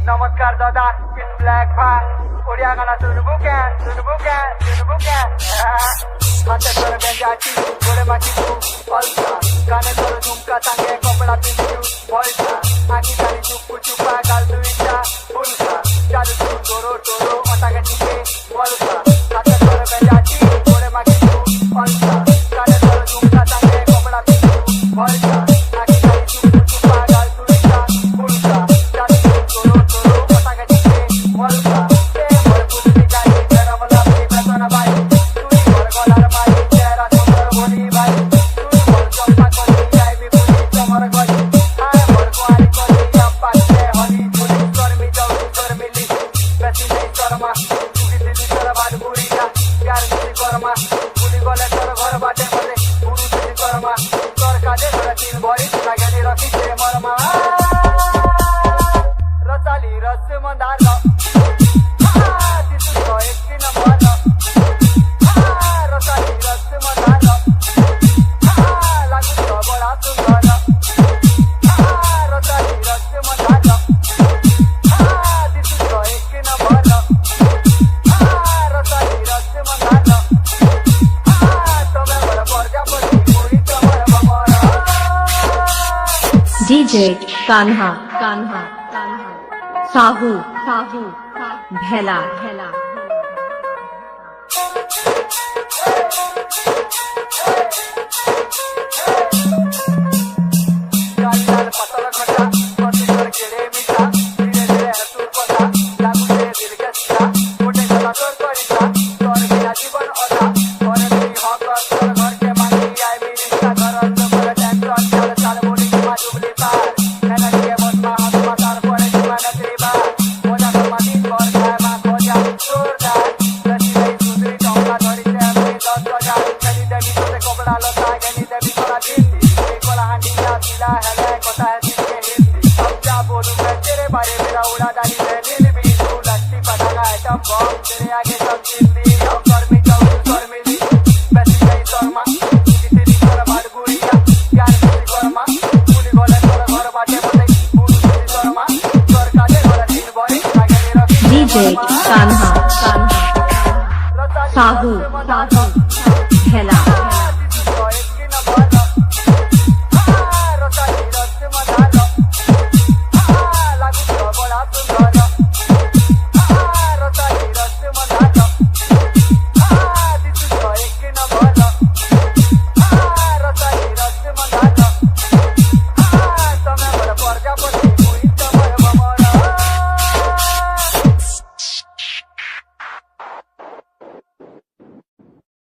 नमस्कार दादा इन ब्लैक भाई ओडिया गाना सुनबू क्या हाथे तोर गंजाची गोरे माची तू पल्सा गाने तोर झुमका सांगे कपड़ा पिंचू पल्सा आखी तारी चुप्पू चुप्पा गाल दुईटा बुलसा चालू तू टोरो टोरो अटाके चिके पल्सा हाथे तोर गंजाची गोरे माची तू पल्सा गाने तोर झुमका सांगे कपड़ा पिंचू पल्सा आखी तारी चुप्पू चुप्पा गाल दुईटा बुलसा चालू तू टोरो टोरो अटाके चिके पल्सा रसाली रस मंदार रसाली रस मंदार लागू तो बड़ा सुंदर रसाली रस मंदार दिस तो एक नंबर रसाली रस मंदार तबे बड़ प्रजापति पूरी तमर बमरा डीजे कान्हा साहू भेला लाल पतला खट्टा पति कर केड़े मीठा धीरे धीरे हसूर पता लागू से दिल के सीधा मोटे गला तोर करिता तोर बिना जीवन अधा और मेरी हक तोर घर के मांगी आई मेरी रिश्ता घर तो पर टेंशन चल चल बोली मा जुबली पार नैना के बस मा हाथ मा तार पड़े दीवाना तेरी बात मोजा तो माटी पर खाए मा खोजा जोरदार रसी गई सुंदरी टोंका धरी से अपनी 10,000 चली देवी से कपड़ा लता गनी देवी कोला दिंदी कोला हांडी ना पीला है कोता है जिसके हिंदी अब क्या बोलूं मैं तेरे बारे मेरा उड़ा डाली है नील भी तू लट्टी पटाखा आइटम बम तेरे आगे सब चिंदी अब कर में जाऊं कर में दी पैसे नहीं शर्मा तेरी कर बात बुरिया प्यार से शर्मा पुली गोले कर घर बाटे बते पुली शर्मा कर काजे घर दिन बड़ी आगे मेरा डीजे कान्हा साहू भेला